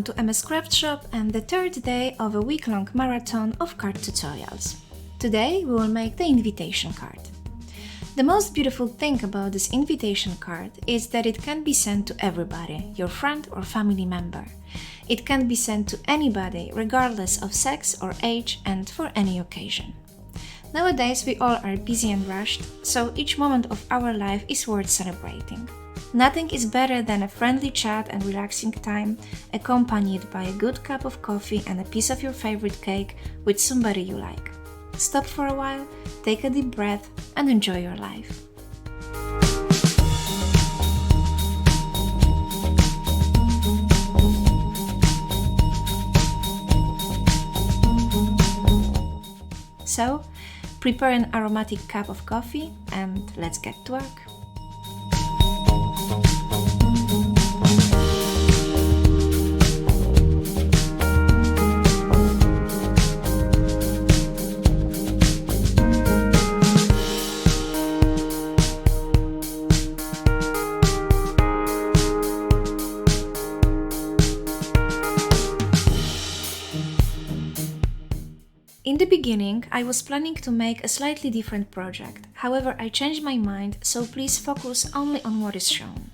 welcome to MS Craftshop and the third day of a week-long marathon of card tutorials. Today we will make the invitation card. The most beautiful thing about this invitation card is that it can be sent to everybody, your friend or family member. It can be sent to anybody regardless of sex or age and for any occasion. Nowadays we all are busy and rushed, so each moment of our life is worth celebrating. Nothing is better than a friendly chat and relaxing time, accompanied by a good cup of coffee and a piece of your favorite cake with somebody you like. Stop for a while, take a deep breath, and enjoy your life. So, prepare an aromatic cup of coffee and let's get to work. In the beginning, I was planning to make a slightly different project. However, I changed my mind, so please focus only on what is shown.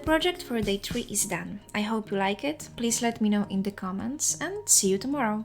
project for day 3 is done. I hope you like it. Please let me know in the comments and see you tomorrow.